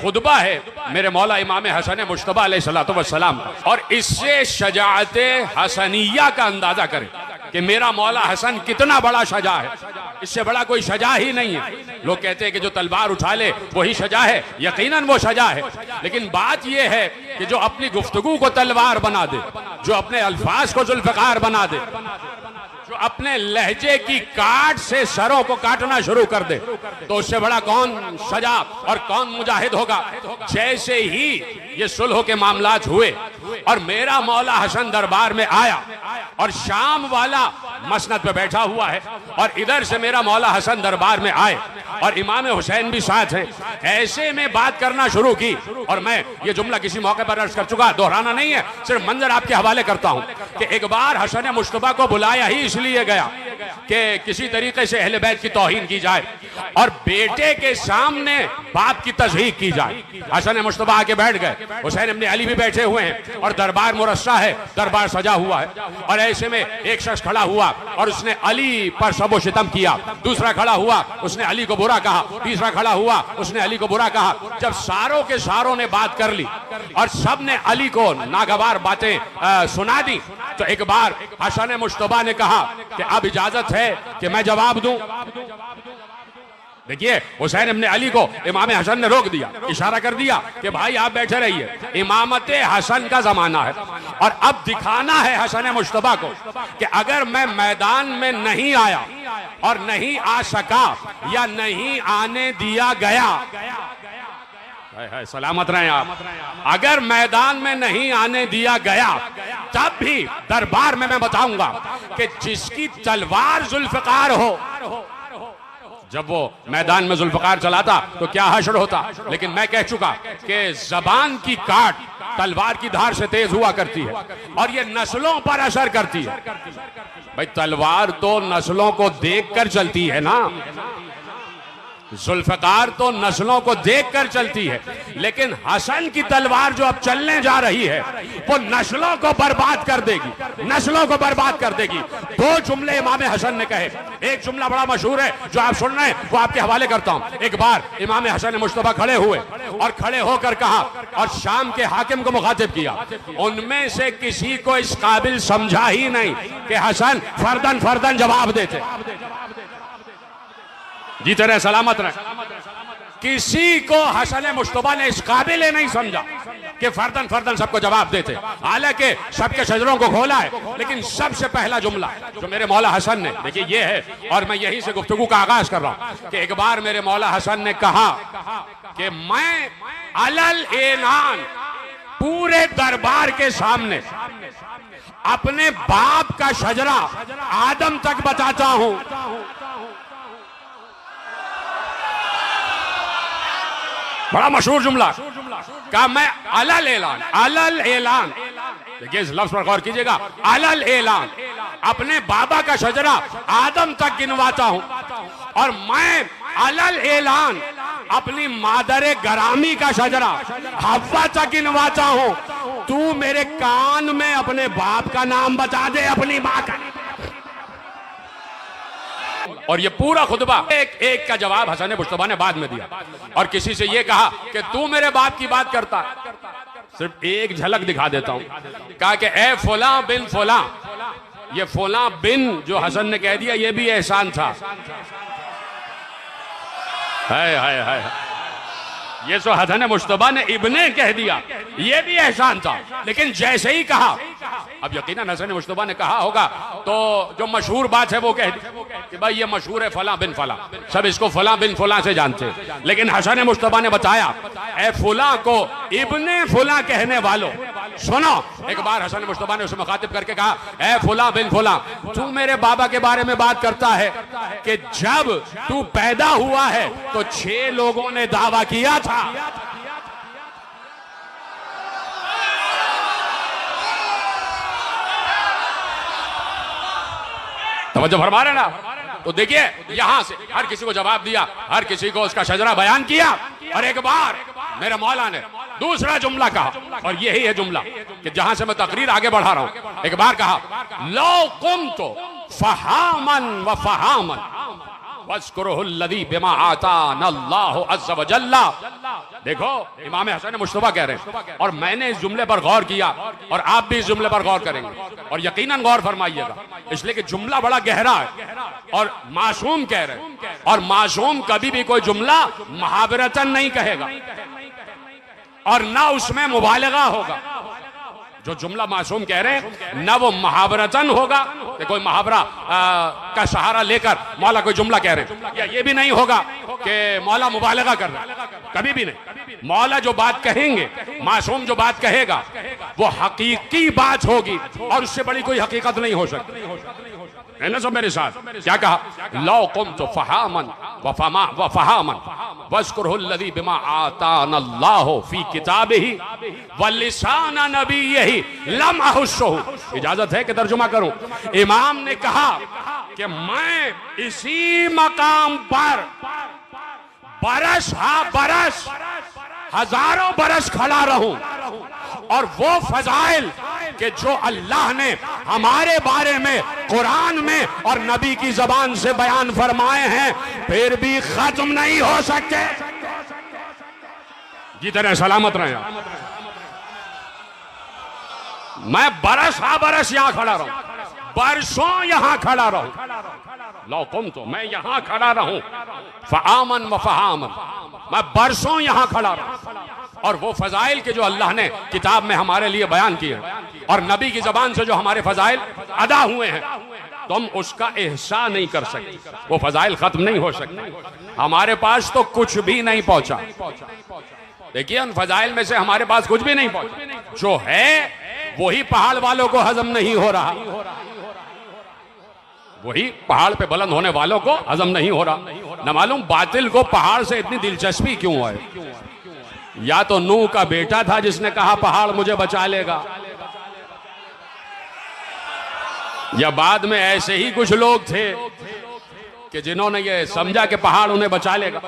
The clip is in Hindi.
खुतबा है मेरे मौला इमाम हसन मुश्तबा अलैहिस्सलातु वस्सलाम का, और इससे शजाअत हसनिया का अंदाजा करें कि मेरा मौला हसन कितना बड़ा शजा है। इससे बड़ा कोई शजा ही नहीं है। लोग कहते हैं कि जो तलवार उठा ले वही शजा है, यकीनन वो शजा है, लेकिन बात यह है कि जो अपनी गुफ्तगू को तलवार बना दे, जो अपने अल्फाज को जुल्फ़कार बना दे, जो अपने लहजे की काट से सरों को काटना शुरू कर दे, तो उससे बड़ा कौन सजा और कौन मुजाहिद होगा। जैसे ही ये सुलह के मामलात हुए और मेरा मौला हसन दरबार में आया और शाम वाला मसनद पे बैठा हुआ है और इधर से मेरा मौला हसन दरबार में आए और इमाम हुसैन भी साथ हैं, ऐसे में बात करना शुरू की। और मैं ये जुमला किसी मौके पर अर्ज कर चुका, दोहराना नहीं है, सिर्फ मंजर आपके हवाले करता हूं कि एक बार हसन मुश्तबा को बुलाया ही इसलिए गया कि किसी तरीके से अहले बैत की तौहीन की जाए और बेटे के सामने बाप की तज़हीक की जाए। हसन मुश्तबा आके बैठ गए, हुसैन इब्न अली भी बैठे हुए हैं और दरबार मुरस्सा है, दरबार सजा हुआ है। और ऐसे में एक शख्स खड़ा हुआ और उसने अली पर सबो शितम किया, दूसरा खड़ा हुआ उसने अली को बुरा कहा, तीसरा खड़ा हुआ उसने अली को बुरा कहा। जब सारों के सारों ने बात कर ली और सब ने अली को नागवार बातें सुना दी, तो एक बार हसन मुश्तबा ने कहा कि अब इजाजत है कि मैं जवाब दूं। देखिए हुसैन इब्न अली को इमाम हसन ने रोक दिया, इशारा कर दिया कि भाई आप बैठे रहिए, इमामत हसन का जमाना है और अब दिखाना है हसन मुश्तबा को कि अगर मैं मैदान में नहीं आया और नहीं आ सका या नहीं आने दिया गया, सलामत रहे आप, अगर मैदान में नहीं आने दिया गया तब भी दरबार में मैं बताऊंगा कि जिसकी तलवार जुल्फ़कार हो, जब वो मैदान में जुल्फ़कार चलाता तो क्या हश्र होता। लेकिन मैं कह चुका कि जबान की काट तलवार की धार से तेज हुआ करती है और ये नस्लों पर असर करती है। भाई तलवार तो नस्लों को देखकर चलती है ना, जुल्फ़कार तो नस्लों को देखकर चलती है, लेकिन हसन की तलवार जो अब चलने जा रही है वो नस्लों को बर्बाद कर देगी, नस्लों को बर्बाद कर देगी। दो जुमले इमाम हसन ने कहे, एक जुमला बड़ा मशहूर है जो आप सुन रहे हैं वो आपके हवाले करता हूं। एक बार इमाम हसन मुश्तबा खड़े हुए और खड़े होकर कहा और शाम के हाकिम को मुखातिब किया, उनमें से किसी को इस काबिल समझा ही नहीं कि हसन फर्दन फर्दन जवाब देते। जीते रहे, सलामत रहे। किसी को हसन मुश्तबा ने इस काबिल नहीं समझा कि फर्दन फर्दन सबको जवाब देते। हालांकि सबके शजरों को खोला है, लेकिन सबसे पहला जुमला जो मेरे मौला हसन ने, देखिए ये है और मैं यहीं से गुफ्तगू का आगाज कर रहा हूं कि एक बार मेरे मौला हसन ने कहा कि मैं अलल ऐलान पूरे दरबार के सामने अपने बाप का शजरा आदम तक बताता हूं। बड़ा मशहूर जुमला का, मैं अलल ऐलान, अलल ऐलान, देखिए इस लफ्ज पर गौर कीजिएगा, अलल ऐलान अपने बाबा का शजरा आदम तक गिनवाता हूं और मैं अलल ऐलान अपनी मादरे गरामी का शजरा हव्वा तक गिनवाता हूं। तू मेरे कान में अपने बाप का नाम बता दे, अपनी मां का। और ये पूरा खुतबा एक एक का जवाब हसन मुश्तबा ने बाद में दिया और किसी से ये कहा कि तू मेरे बाप की बात करता है। सिर्फ एक झलक दिखा देता हूं, कहा कि ए फुला बिन फुला, ये फुला बिन जो हसन ने कह दिया ये भी एहसान था। हाय हाय हाय, ये तो हसन मुश्तबा ने इब्ने कह दिया ये भी एहसान था, लेकिन जैसे ही कहा, अब यकीनन हसन मुश्तबा ने कहा होगा तो जो मशहूर बात है वो कह दी कि भाई ये मशहूर है फला बिन फला, सब इसको फला बिन फला से जानते हैं। लेकिन हसन मुश्तबा ने बताया ए फुला को इब्ने फुला कहने वालों सुनो। एक बार हसन मुश्तबा ने उसे मुखातिब करके कहा ए फुला बिन फुला, तू मेरे बाबा के बारे में बात करता है कि जब तू पैदा हुआ है तो 6 लोगों ने दावा किया था। तवज्जो फरमा रहे ना, तो देखिए यहां से हर किसी को जवाब दिया, हर किसी को उसका शजरा बयान किया और एक बार मेरे मौला ने दूसरा जुमला कहा और यही है जुमला कि जहां से मैं तकरीर आगे बढ़ा रहा हूं। एक बार कहा लो कुम तो फहामन व फहामन, वज़्कुरुहुल्लज़ी बिमा आतानल्लाहु अज़्ज़ व जल्ला। देखो इमाम हसन मुश्तबा कह रहे हैं, और मैंने इस जुमले पर गौर किया और आप भी इस जुमले पर गौर करेंगे और यकीनन गौर फरमाइएगा, इसलिए कि जुमला बड़ा गहरा है और मासूम कह रहे हैं, और मासूम कभी भी कोई जुमला मुहावरतन नहीं कहेगा और ना उसमें मुबालगा होगा। जो जुमला मासूम कह रहे हैं ना वो मुहावरतन होगा कि कोई मुहावरा का सहारा लेकर मौला कोई जुमला कह रहे हैं, या ये भी नहीं होगा कि मौला मुबालगा कर रहा है, कभी भी नहीं। मौला जो बात कहेंगे, मासूम जो बात कहेगा वो हकीकी बात होगी और उससे बड़ी कोई हकीकत नहीं हो सकती। है ना सब मेरे साथ? क्या कहा? लौ कुन्तु फहामन व फहामन वज़्कुरुहुल्लज़ी बिमा आतानल्लाहु फी किताबिही व लिसान नबिय्यही लम अहुस्सुहु। इजाजत है कि तर्जुमा करूं? इमाम ने कहा कि मैं इसी मकाम पर बरस बरस हजारों बरस खड़ा रहूं और वो फजाइल कि जो अल्लाह ने हमारे बारे में कुरान में और नबी की जबान से बयान फरमाए हैं फिर भी खत्म नहीं हो सकते। जितने सलामत रहे मैं बरस यहां खड़ा रहूं, बरसों यहां खड़ा रहूं। लौकुम तो मैं यहां खड़ा रहूं, फआमन व फहामन, मैं बरसों यहां खड़ा रहूं और वो फजाइल के जो अल्लाह ने किताब में हमारे लिए बयान किए और नबी की जबान से जो हमारे फजाइल अदा हुए हैं तुम उसका एहसास नहीं कर सकते, वो फजाइल खत्म नहीं हो सकते। हमारे पास तो कुछ भी नहीं पहुंचा। देखिए उन फजाइल में से हमारे पास कुछ भी नहीं पहुंचा, जो है वही पहाड़ वालों को हजम नहीं हो रहा, वही पहाड़ पे बुलंद होने वालों को हजम नहीं हो रहा। न मालूम बातिल को पहाड़ से इतनी दिलचस्पी क्यों है। या तो नूह का बेटा था जिसने कहा पहाड़ मुझे बचा लेगा, या बाद में ऐसे ही कुछ लोग थे कि जिन्होंने ये समझा कि पहाड़ उन्हें बचा लेगा।